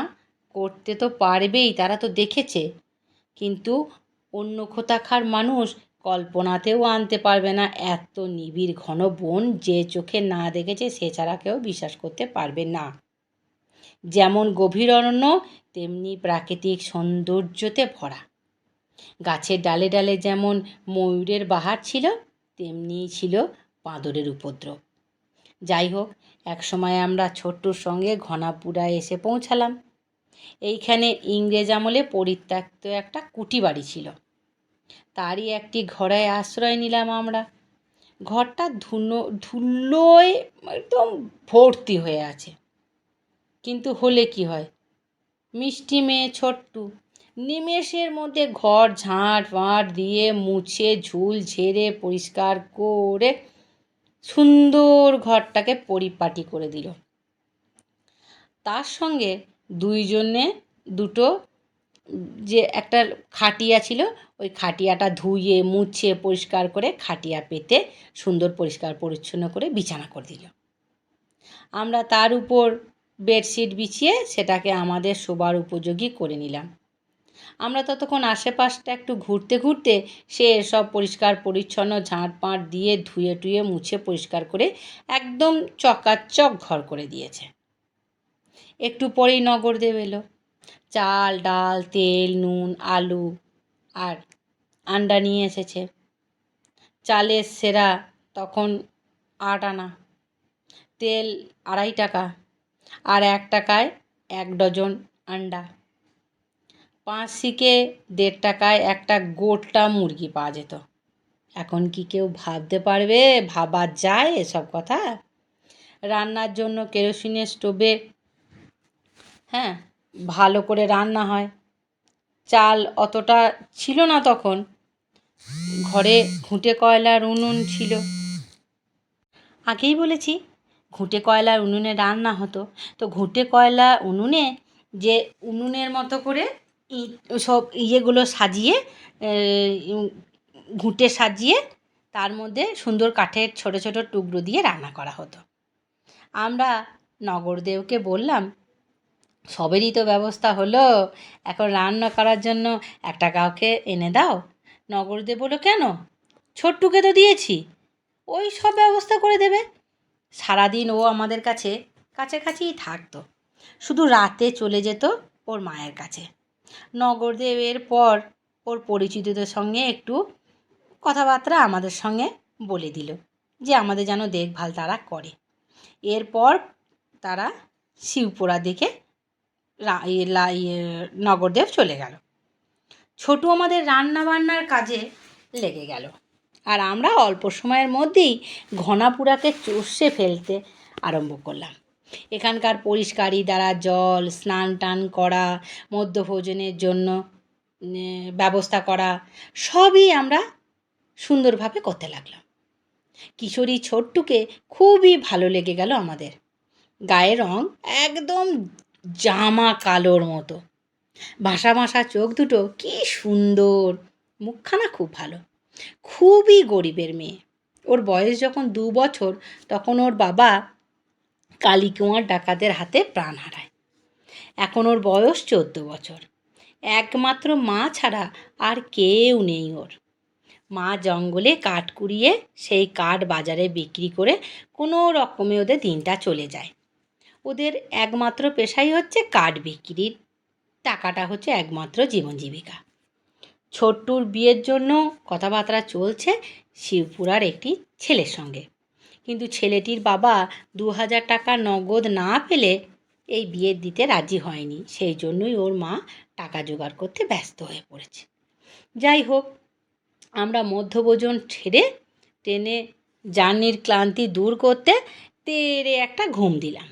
করতে তো পারবেই, তারা তো দেখেছে, কিন্তু অন্য কোথাকার মানুষ কল্পনাতেও আনতে পারবে না এত নিবিড় ঘন বন। যে চোখে না দেখেছে সে ছাড়া কেউ বিশ্বাস করতে পারবে না। যেমন গভীর অরণ্য, তেমনি প্রাকৃতিক সৌন্দর্যতে ভরা। গাছের ডালে ডালে যেমন ময়ূরের বাহার ছিল, তেমনিই ছিল বাঁদরের উপদ্রব। যাই হোক, একসময় আমরা ছোট্টুর সঙ্গে ঘনাপুরায় এসে পৌঁছালাম। এইখানে ইংরেজ আমলে পরিত্যক্ত একটা কুটি বাড়ি ছিল, তারই একটি ঘরে আশ্রয় নিলাম আমরা। ঘরটা ধুলোয় একদম ভর্তি হয়ে আছে, কিন্তু হলে কি হয়, মিষ্টি মেয়ে ছোট্টু নিমেষের মধ্যে ঘর ঝাঁট ফাঁট দিয়ে মুছে ঝুল ঝেড়ে পরিষ্কার করে সুন্দর ঘরটাকে পরিপাটি করে দিল। তার সঙ্গে দুইজনে দুটো যে একটা খাটিয়া ছিল, ওই খাটিয়াটা ধুয়ে মুছে পরিষ্কার করে খাটিয়া পেতে সুন্দর পরিষ্কার পরিচ্ছন্ন করে বিছানা করে দিল। আমরা তার উপর বেডশিট বিছিয়ে সেটাকে আমাদের শোবার উপযোগী করে নিলাম। আমরা ততক্ষণ আশেপাশটা একটু ঘুরতে ঘুরতে সে সব পরিষ্কার পরিচ্ছন্ন ঝাঁটপাঁট দিয়ে ধুয়ে টুয়ে মুছে পরিষ্কার করে একদম চকাচক ঘর করে দিয়েছে। একটু পরেই নগরদেব এলো। চাল ডাল তেল নুন আলু আর আন্ডা নিয়ে এসেছে। চালের সেরা তখন 8 আনা, তেল 2.5 টাকা, আর 1 টাকায় 1 ডজন আন্ডা। 5 শিকে 1.5 টাকায় একটা গোটা মুরগি পাওয়া যেত। এখন কি কেউ ভাবতে পারবে, ভাবা যায় এসব কথা? রান্নার জন্য কেরোসিনের স্টোভে ভালো করে রান্না হয়। চাল অতটা ছিল না তখন, ঘরে ঘুঁটে কয়লার উনুন ছিল। আগেই বলেছি ঘুঁটে কয়লার উনুনে রান্না হতো। তো ঘুঁটে কয়লা উনুনে যে উনুনের মতো করে সব ইয়েগুলো সাজিয়ে, ঘুঁটে সাজিয়ে তার মধ্যে সুন্দর কাঠের ছোট ছোট টুকরো দিয়ে রান্না করা হতো। আমরা নগরদেবকে বললাম, সবেরই তো ব্যবস্থা হলো, এখন রান্না করার জন্য একটা কাউকে এনে দাও। নগরদেব বলল, কেন? ছোট্টুকে তো দিয়েছি, ওই সব ব্যবস্থা করে দেবে। সারাদিন ও আমাদের কাছাকাছিই থাকতো, শুধু রাতে চলে যেত ওর মায়ের কাছে। নগরদেব এরপর ওর পরিচিতদের সঙ্গে একটু কথাবার্তা আমাদের সঙ্গে বলে দিল যে আমাদের যেন দেখভাল তারা করে। এরপর তারা শিবপুরা দেখে নগরদেব চলে গেল। ছোটু আমাদের রান্না বান্নার কাজে লেগে গেল, আর আমরা অল্প সময়ের মধ্যেই ঘনাপুরাকে চষে ফেলতে আরম্ভ করলাম। এখানকার পরিষ্কারি দ্বারা জল, স্নান টান করা, মধ্যভোজনের জন্য ব্যবস্থা করা, সবই আমরা সুন্দরভাবে করতে লাগলাম। কিশোরী ছোট্টুকে খুবই ভালো লেগে গেল আমাদের। গায়ের রং একদম জামা কালোর মতো, ভাসা ভাসা চোখ দুটো কি সুন্দর, মুখখানা খুব ভালো। খুবই গরিবের মেয়ে। ওর বয়স যখন 2 বছর তখন ওর বাবা কালীকুমার ডাকাতের হাতে প্রাণ হারায়। এখন ওর বয়স 14 বছর। একমাত্র মা ছাড়া আর কেউ নেই ওর। মা জঙ্গলে কাঠ কুড়িয়ে সেই কাঠ বাজারে বিক্রি করে কোনো রকমে ওদের দিনটা চলে যায়। ওদের একমাত্র পেশাই হচ্ছে কাঠ বিক্রির, টাকাটা হচ্ছে একমাত্র জীবন জীবিকা। ছোট্টুর বিয়ের জন্য কথাবার্তা চলছে শিবপুরার একটি ছেলের সঙ্গে, কিন্তু ছেলেটির বাবা 2000 টাকা নগদ না পেলে এই বিয়ে দিতে রাজি হয়নি। সেই জন্যই ওর মা টাকা জোগাড় করতে ব্যস্ত হয়ে পড়েছে। যাই হোক, আমরা মধ্যভোজন ছেড়ে ট্রেনে জার্নির ক্লান্তি দূর করতে তেরে একটা ঘুম দিলাম।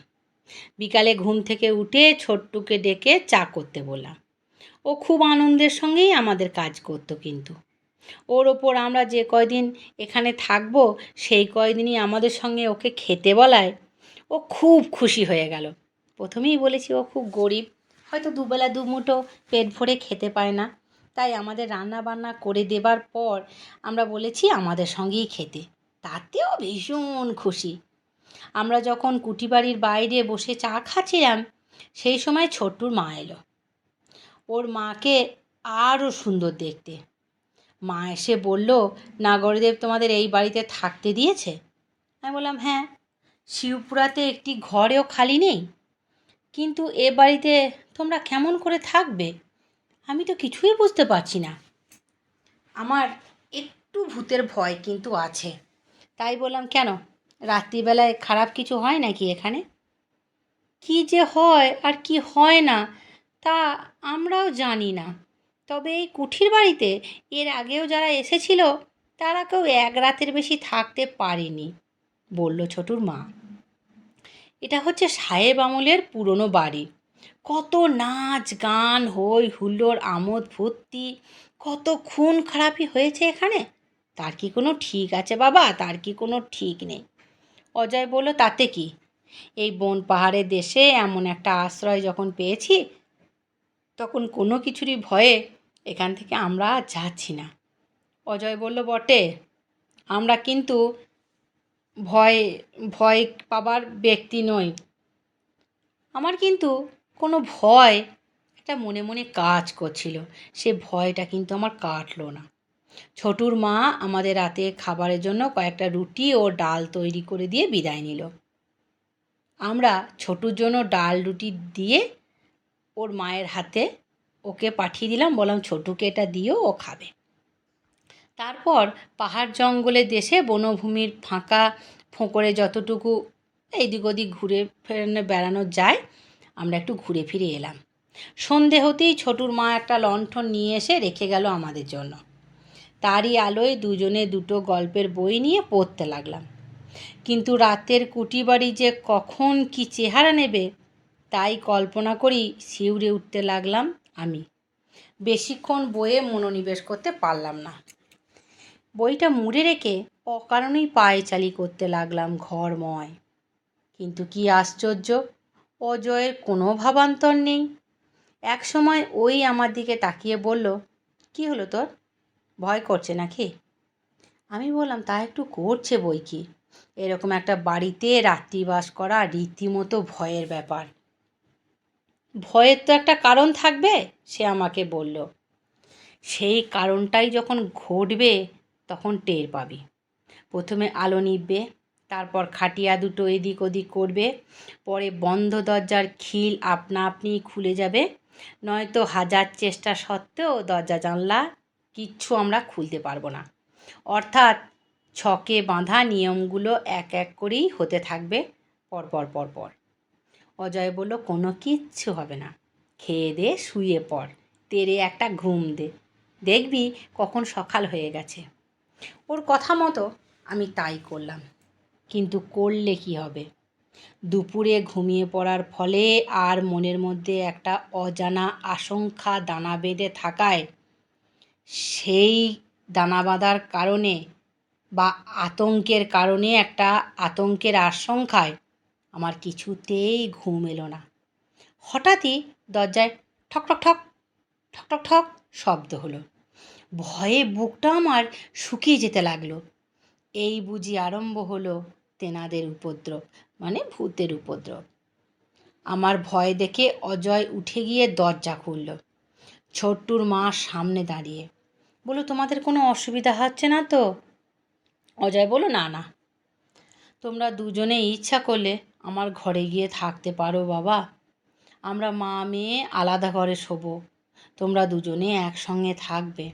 বিকালে ঘুম থেকে উঠে ছোট্টুকে ডেকে চা করতে বললাম। ও খুব আনন্দের সঙ্গেই আমাদের কাজ করতো, কিন্তু ওর ওপর আমরা যে কয়দিন এখানে থাকবো সেই কয়দিনই আমাদের সঙ্গে ওকে খেতে বলায় ও খুব খুশি হয়ে গেল। প্রথমেই বলেছি ও খুব গরিব, হয়তো দুবেলা দুমুঠো পেট ভরে খেতে পায় না, তাই আমাদের রান্না বান্না করে দেবার পর আমরা বলেছি আমাদের সঙ্গেই খেতে, তাতেও ভীষণ খুশি। আমরা যখন কুটিবাড়ির বাইরে বসে চা খাচ্ছিলাম সেই সময় ছোট্টুর মা এলো। ওর মাকে আরও সুন্দর দেখতে। মা এসে বলল, নাগরদেব তোমাদের এই বাড়িতে থাকতে দিয়েছে? আমি বললাম, হ্যাঁ, শিবপুরাতে একটি ঘরেও খালি নেই, কিন্তু এ বাড়িতে তোমরা কেমন করে থাকবে আমি তো কিছুই বুঝতে পারছি না। আমার একটু ভূতের ভয় কিন্তু আছে। তাই বললাম, কেন, রাত্রিবেলায় খারাপ কিছু হয় নাকি এখানে? কি যে হয় আর কি হয় না তা আমরাও জানি না, তবে এই কুঠির বাড়িতে এর আগেও যারা এসেছিল তারা কেউ 1 রাতের বেশি থাকতে পারেনি, বলল ছোটুর মা। এটা হচ্ছে সাহেব আমলের পুরনো বাড়ি। কত নাচ গান হই হুল্লোড় আমোদ ফুর্তি, কত খুন খারাপি হয়েছে এখানে, তার কি কোনো ঠিক আছে বাবা? তার কি কোনো ঠিক নেই। অজয় বলল, তাতে কি, এই বন পাহাড়ের দেশে এমন একটা আশ্রয় যখন পেয়েছি তখন কোনো কিছুরই ভয়ে এখান থেকে আমরা আর যাচ্ছি না। অজয় বলল, বটে, আমরা কিন্তু ভয় ভয় পাবার ব্যক্তি নই। আমার কিন্তু কোনো ভয় একটা মনে মনে কাজ করছিল, সে ভয়টা কিন্তু আমার কাটলো না। ছোটুর মা আমাদের রাতে খাবারের জন্য কয়েকটা রুটি ও ডাল তৈরি করে দিয়ে বিদায় নিল। আমরা ছোটুর জন্য ডাল রুটি দিয়ে ওর মায়ের হাতে ওকে পাঠিয়ে দিলাম, বললাম ছোটুকে এটা দিও, ও খাবে। তারপর পাহাড় জঙ্গলের দেশে বনভূমির ফাঁকা ফোঁকরে যতটুকু এইদিক ওদিক ঘুরে ফেরানো বেড়ানো যায় আমরা একটু ঘুরে ফিরে এলাম। সন্ধে হতেই ছোটুর মা একটা লণ্ঠন নিয়ে এসে রেখে গেল আমাদের জন্য। তারই আলোয় দুজনে দুটো গল্পের বই নিয়ে পড়তে লাগলাম। কিন্তু রাতের কুটিবাড়ি যে কখন কি চেহারা নেবে তাই কল্পনা করেই শিউরে উঠতে লাগলাম আমি। বেশিক্ষণ বইয়ে মনোনিবেশ করতে পারলাম না। বইটা মুড়ে রেখে অকারণেই পায়চালি করতে লাগলাম ঘরময়। কিন্তু কি আশ্চর্য, অজয়ের কোনো ভাবান্তর নেই। এক সময় ওই আমার দিকে তাকিয়ে বলল, কি হলো তোর, ভয় করছে নাকি? আমি বললাম, তা একটু করছে বই কি, এরকম একটা বাড়িতে রাত্রিবাস করা রীতিমতো ভয়ের ব্যাপার। ভয়ের তো একটা কারণ থাকবে, সে আমাকে বলল। সেই কারণটাই যখন ঘটবে তখন টের পাবি। প্রথমে আলো নিভবে, তারপর খাটিয়া দুটো এদিক ওদিক করবে, পরে বন্ধ দরজার খিল আপনা আপনি খুলে যাবে, নয়তো হাজার চেষ্টা সত্ত্বেও দরজা জানলা কিচ্ছু আমরা খুলতে পারবো না। অর্থাৎ ছকে বাঁধা নিয়মগুলো এক এক করেই হতে থাকবে পরপর পরপর। অজয় বলল, কোনো কিচ্ছু হবে না, খেয়ে দে, শুয়ে পড়, তেরে একটা ঘুম দে, দেখবি কখন সকাল হয়ে গেছে। ওর কথা মতো আমি তাই করলাম। কিন্তু করলে কি হবে? দুপুরে ঘুমিয়ে পড়ার ফলে আর মনের মধ্যে একটা অজানা আশঙ্কা দানা বেঁধে থাকায় সেই দানা বাঁধার কারণে বা আতঙ্কের কারণে একটা আতঙ্কের আশঙ্কায় আমার কিছুতেই ঘুম এলো না। হঠাৎই দরজায় ঠক ঠক ঠক ঠক ঠক ঠক শব্দ হলো। ভয়ে বুকটা আমার শুকিয়ে যেতে লাগলো। এই বুঝি আরম্ভ হলো তেনাদের উপদ্রব, মানে ভূতের উপদ্রব। আমার ভয় দেখে অজয় উঠে গিয়ে দরজা খুলল। ছোট্টুর মা সামনে দাঁড়িয়ে বলল, তোমাদের কোনো অসুবিধা হচ্ছে না তো? অজয় বলল, না না, তোমরা দুজনে ইচ্ছা করলে আমার ঘরে গিয়ে থাকতে পারো বাবা, আমরা মা মেয়ে আলাদা ঘরে শোবো, তোমরা দুজনে একসঙ্গে থাকবে।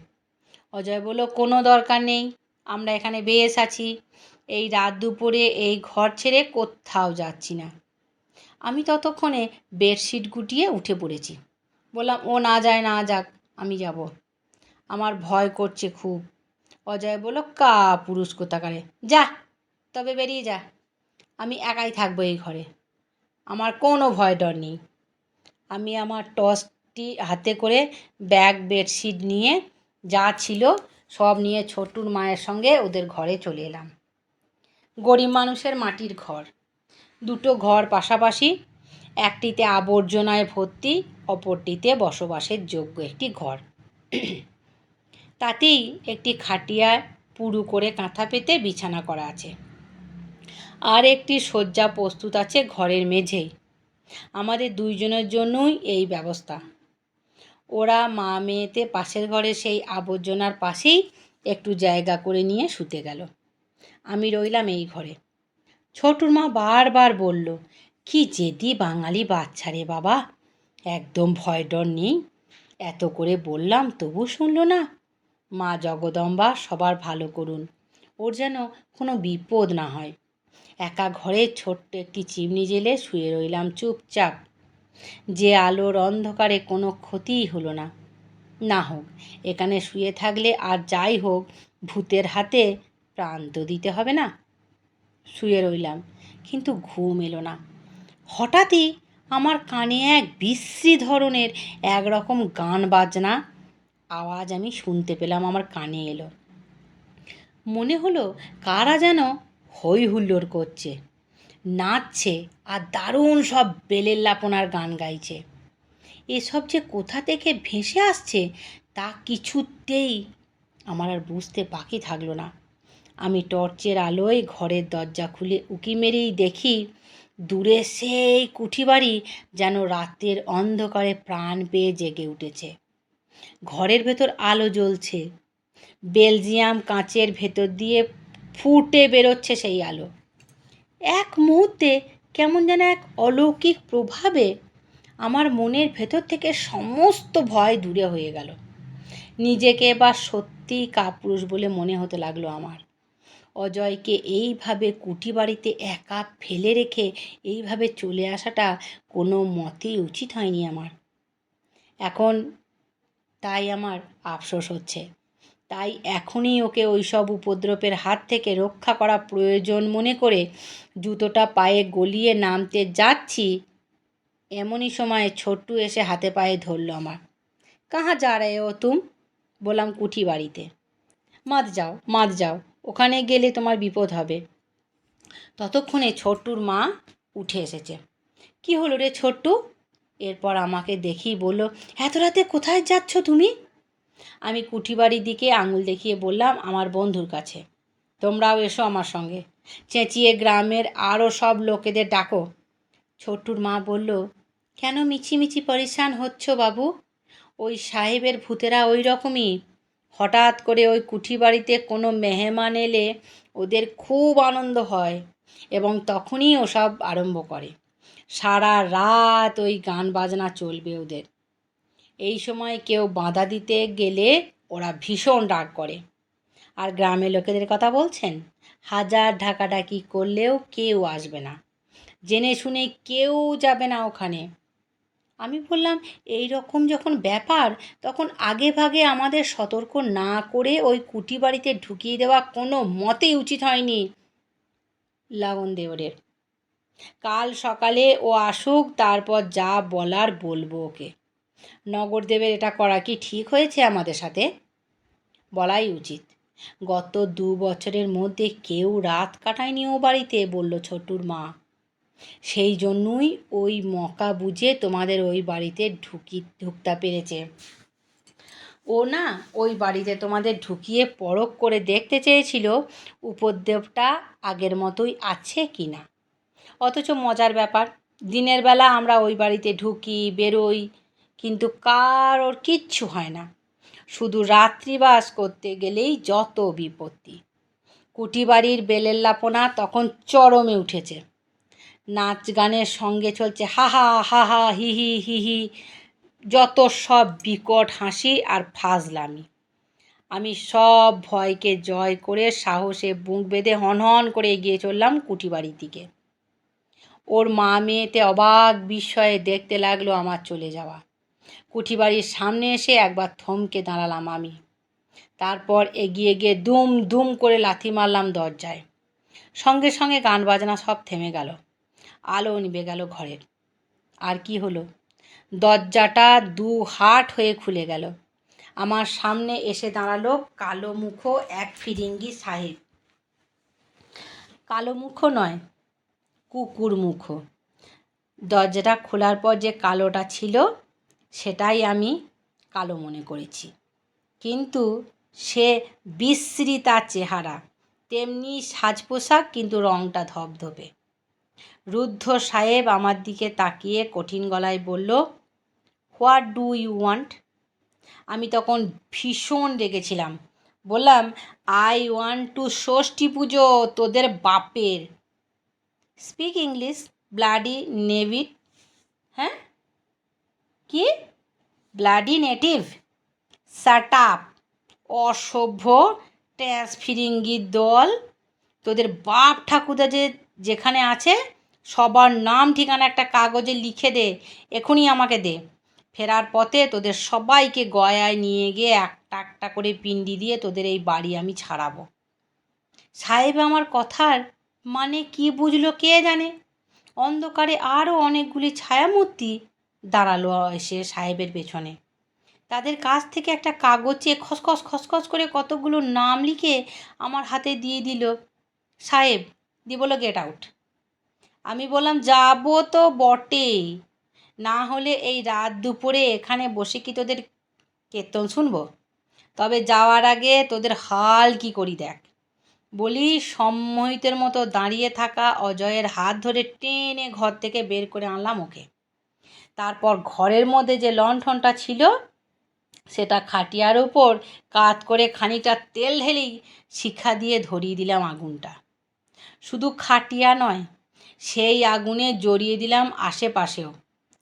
অজয় বলল, কোনো দরকার নেই, আমরা এখানে বেশ আছি, এই রাত দুপুরে এই ঘর ছেড়ে কোথাও যাচ্ছি না। আমি ততক্ষণে বেডশিট গুটিয়ে উঠে পড়েছি। বললাম, ও না যায় না যাক, আমি যাব, আমার ভয় করছে খুব। অজয় বলল, কা পুরুষ কোথাকারে, যা তবে বেরিয়ে যা, আমি একাই থাকবো এই ঘরে, আমার কোনো ভয় ডর নেই। আমি আমার টর্চটি হাতে করে ব্যাগ বেডশিট নিয়ে যা ছিল সব নিয়ে ছোট্টুর মায়ের সঙ্গে ওদের ঘরে চলে এলাম। গরিব মানুষের মাটির ঘর, দুটো ঘর পাশাপাশি, একটিতে আবর্জনায় ভর্তি, অপরটিতে বসবাসের যোগ্য একটি ঘর। তাতেই একটি খাটিয়ায় পুরু করে কাঁথা পেতে বিছানা করা আছে, আর একটি শয্যা প্রস্তুত আছে ঘরের মেঝেই। আমাদের দুইজনের জন্যই এই ব্যবস্থা। ওরা মা মেয়েতে পাশের ঘরে সেই আবর্জনার পাশেই একটু জায়গা করে নিয়ে শুতে গেল। আমি রইলাম এই ঘরে। ছোটুর মা বারবার বলল, কি জেদি বাঙালি বাচ্চা রে বাবা, একদম ভয় ডর নেই। এত করে বললাম তবু শুনল না। মা জগদম্বা সবার ভালো করুন, ওর যেন কোনো বিপদ না হয়। একা ঘরে ছোট্ট একটি চিমনি জেলে শুয়ে রইলাম চুপচাপ। যে আলোর অন্ধকারে কোনো ক্ষতিই হলো না। না হোক, এখানে শুয়ে থাকলে আর যাই হোক ভূতের হাতে প্রাণ তো দিতে হবে না। শুয়ে রইলাম, কিন্তু ঘুম এলো না। হঠাৎই আমার কানে এক বিশ্রী ধরনের একরকম গান বাজনা আওয়াজ আমি শুনতে পেলাম, আমার কানে এলো। মনে হলো কারা যেন হই হুল্লোড় করছে, নাচছে আর দারুণ সব বেলের লাপনার গান গাইছে। এসব যে কোথা থেকে ভেসে আসছে তা কিছুতেই আমার আর বুঝতে বাকি থাকলো না। আমি টর্চের আলোয় ঘরের দরজা খুলে উঁকি মেরেই দেখি দূরে সেই কুঠিবাড়ি যেন রাতের অন্ধকারে প্রাণ পেয়ে জেগে উঠেছে। ঘরের ভেতর আলো জ্বলছে, বেলজিয়াম কাঁচের ভেতর দিয়ে ফুটে বেরোচ্ছে সেই আলো। এক মুহূর্তে কেমন যেন এক অলৌকিক প্রভাবে আমার মনের ভেতর থেকে সমস্ত ভয় দূরে হয়ে গেল। নিজেকে এবার সত্যিই কাপুরুষ বলে মনে হতে লাগলো আমার। অজয়কে এইভাবে কুঠিবাড়িতে একা ফেলে রেখে এইভাবে চলে আসাটা কোনো মতেই উচিত হয়নি আমার। এখন তাই আমার আফসোস হচ্ছে। তাই এখনই ওকে ওইসব উপদ্রবের হাত থেকে রক্ষা করা প্রয়োজন মনে করে জুতোটা পায়ে গলিয়ে নামতে যাচ্ছি, এমনই সময় ছোট্টু এসে হাতে পায়ে ধরল আমার। কাহা যা রে ও তুম? বললাম কুঠিবাড়িতে। মাদ যাও, ওখানে গেলে তোমার বিপদ হবে। ততক্ষণে ছোট্টুর মা উঠে এসেছে। কি হলো রে ছোট্টু? এরপর আমাকে দেখেই বলল, এত রাতে কোথায় যাচ্ছ তুমি? আমি কুঠিবাড়ির দিকে আঙুল দেখিয়ে বললাম, আমার বন্ধুর কাছে। তোমরাও এসো আমার সঙ্গে। চেঁচিয়ে গ্রামের আরও সব লোকেদের ডাকো। ছোট্টুর মা বলল, কেন মিছিমিছি পরেশান হচ্ছ বাবু? ওই সাহেবের ভূতেরা ওই রকমই। হঠাৎ করে ওই কুঠিবাড়িতে কোনো মেহমান এলে ওদের খুব আনন্দ হয় এবং তখনই ওসব আরম্ভ করে। সারা রাত ওই গান বাজনা চলবে ওদের। এই সময় কেউ বাধা দিতে গেলে ওরা ভীষণ রাগ করে। আর গ্রামের লোকেদের কথা বলছেন? হাজার ঢাকাঢাকি করলেও কেউ আসবে না, জেনে শুনে কেউ যাবে না ওখানে। আমি বললাম, এই রকম যখন ব্যাপার তখন আগে ভাগে আমাদের সতর্ক না করে ওই কুঠিবাড়িতে ঢুকিয়ে দেওয়া কোনো মতেই উচিত হয়নি লাগন দেওরের। কাল সকালে ও আসুক, তারপর যা বলার বলবো ওকে। নগরদেবের এটা করা কি ঠিক হয়েছে আমাদের সাথে? বলাই উচিত। গত 2 বছরের মধ্যে কেউ রাত কাটায়নি ও বাড়িতে, বলল ছোট্টুর মা। সেই জন্যই ওই মকা বুঝে তোমাদের ওই বাড়িতে ঢুকতে পেরেছে। ও না ওই বাড়িতে তোমাদের ঢুকিয়ে পরখ করে দেখতে চেয়েছিল উপদ্রবটা আগের মতোই আছে কি না। অথচ মজার ব্যাপার, দিনের বেলা আমরা ওই বাড়িতে ঢুকি বেরোই, কিন্তু কারোর কিচ্ছু হয় না। শুধু রাত্রিবাস করতে গেলেই যত বিপত্তি। কুঠিবাড়ির বেলেল্লাপনা তখন চরমে উঠেছে। নাচ গানের সঙ্গে চলছে হা হা হা হা হি হি হি হি, যত সব বিকট হাসি আর ফাজলামি। আমি সব ভয়কে জয় করে সাহসে বুক বেঁধে হনহন করে এগিয়ে চললাম কুঠিবাড়ির দিকে। ওর মা মেয়েতে অবাক বিস্ময়ে দেখতে লাগলো আমার চলে যাওয়া। কুঠিবাড়ির সামনে এসে একবার থমকে দাঁড়ালাম আমি। তারপর এগিয়ে গিয়ে দুম দুম করে লাথি মারলাম দরজায়। সঙ্গে সঙ্গে গান বাজনা সব থেমে গেল। আলো নিভে গেল ঘরের। আর কি হলো, দরজাটা 2 হাত হয়ে খুলে গেল। আমার সামনে এসে দাঁড়ালো কালো মুখো এক ফিরিঙ্গি সাহেব। কালো মুখো নয়, কুকুর মুখো। দরজাটা খোলার পর যে কালোটা ছিল সেটাই আমি কালো মনে করেছি, কিন্তু সে বিশ্রী তার চেহারা, তেমনি সাজ পোশাক, কিন্তু রংটা ধবধবে। রুদ্ধ সাহেব আমার দিকে তাকিয়ে কঠিন গলায় বলল, হোয়াট ডু ইউ ওয়ান্ট? আমি তখন ভীষণ রেগেছিলাম। বললাম, আই ওয়ান্ট টু ষষ্ঠী পুজো তোদের বাপের। Speak English bloody native. হ্যাঁ কি? Bloody native? শাট আপ অসভ্য ট্যাস ফিরিঙ্গির দল। তোদের বাপ ঠাকুরদা যেখানে আছে সবার নাম ঠিকানা একটা কাগজে লিখে দে, এখনই আমাকে দে। ফেরার পথে তোদের সবাইকে গয়ায় নিয়ে গিয়ে একটা একটা করে পিণ্ডি দিয়ে তোদের এই বাড়ি আমি ছাড়াবো। সাহেব আমার কথার মানে কি বুঝলো কে জানে। অন্ধকারে আরও অনেকগুলি ছায়ামূর্তি দাঁড়ালো এসে সাহেবের পেছনে। তাদের কাছ থেকে একটা কাগজে খসখস খসখস করে কতগুলো নাম লিখে আমার হাতে দিয়ে দিল। সাহেব দিয়ে বলল, গেট আউট। আমি বললাম, যাবো তো বটেই, না হলে এই রাত দুপুরে এখানে বসে কি তোদের কীর্তন শুনবো? তবে যাওয়ার আগে তোদের হাল কি করি দেখ। বলি সম্মোহিতের মতো দাঁড়িয়ে থাকা অজয়ের হাত ধরে টেনে ঘর থেকে বের করে আনলাম ওকে। তারপর ঘরের মধ্যে যে লণ্ঠনটা ছিল সেটা খাটিয়ার উপর কাত করে খানিকটা তেল ঢেলেই শিখা দিয়ে ধরিয়ে দিলাম আগুনটা। শুধু খাটিয়া নয়, সেই আগুনে জড়িয়ে দিলাম আশেপাশেও,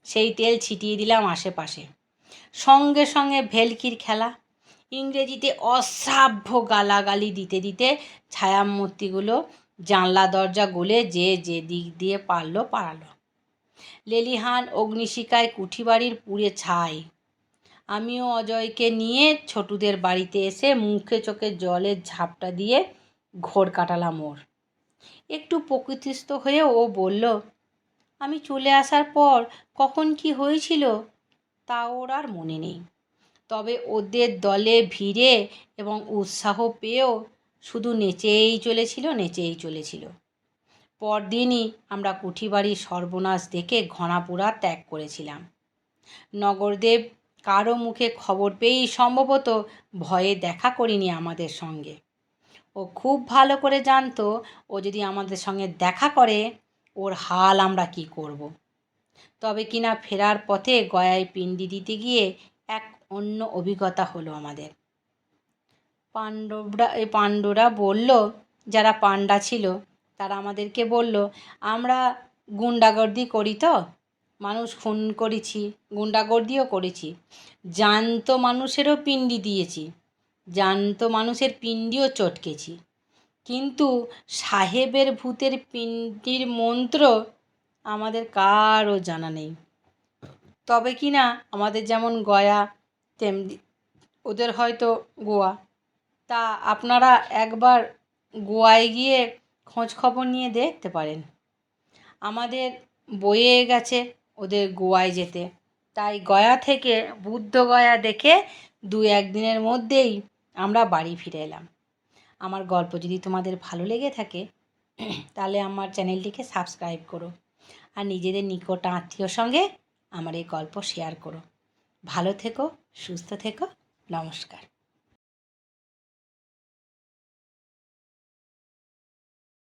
সেই তেল ছিটিয়ে দিলাম আশেপাশে। সঙ্গে সঙ্গে ভেলকির খেলা, ইংরেজিতে অশ্রাব্য গালাগালি দিতে দিতে ছায়ামূর্তিগুলো জানলা দরজা গলে যে দিক দিয়ে পারল পালালো। লেলিহান অগ্নিশিখায় কুঠিবাড়ির পুড়ে ছাই। আমিও অজয়কে নিয়ে ছোটুদের বাড়িতে এসে মুখে চোখে জলের ঝাপটা দিয়ে ঘোর কাটালাম ওর। একটু প্রকৃতিস্থ হয়ে ও বলল, আমি চলে আসার পর কখন কি হয়েছিল তা ওর আর মনে নেই। তবে ওদের দলে ভিড়ে এবং উৎসাহ পেয়েও শুধু নেচেই চলেছিল। পরদিনই আমরা কুঠিবাড়ির সর্বনাশ দেখে ঘনাপুরা ত্যাগ করেছিলাম। নগরদেব কারো মুখে খবর পেয়েই সম্ভবত ভয়ে দেখা করিনি আমাদের সঙ্গে। ও খুব ভালো করে জানতো ও যদি আমাদের সঙ্গে দেখা করে ওর হাল আমরা কি করব। তবে কিনা ফেরার পথে গয়ায় পিণ্ডি দিতে গিয়ে এক অন্য অভিজ্ঞতা হলো আমাদের। পাণ্ডবরা বলল, যারা পাণ্ডা ছিল তারা আমাদেরকে বলল, আমরা গুন্ডাগর্দি করি তো, মানুষ খুন করেছি, গুন্ডাগর্দিও করেছি, জ্যান্ত মানুষেরও পিণ্ডি দিয়েছি, জ্যান্ত মানুষের পিণ্ডিও চটকেছি, কিন্তু সাহেবের ভূতের পিণ্ডির মন্ত্র আমাদের কারও জানা নেই। তবে কি না আমাদের যেমন গয়া তেমনি ওদের হয়তো গোয়া। তা আপনারা একবার গোয়ায় গিয়ে খোঁজ খবর নিয়ে দেখতে পারেন। আমাদের বয়ে গেছে ওদের গোয়ায় যেতে, তাই গয়া থেকে বুদ্ধগয়া দেখে 2-1 দিনের মধ্যেই আমরা বাড়ি ফিরে এলাম। আমার গল্প যদি তোমাদের ভালো লেগে থাকে তাহলে আমার চ্যানেলটিকে সাবস্ক্রাইব করো আর নিজেদের নিকট আত্মীয়র সঙ্গে আমার এই গল্প শেয়ার করো। ভালো থেকো, সুস্থ থেকো, নমস্কার।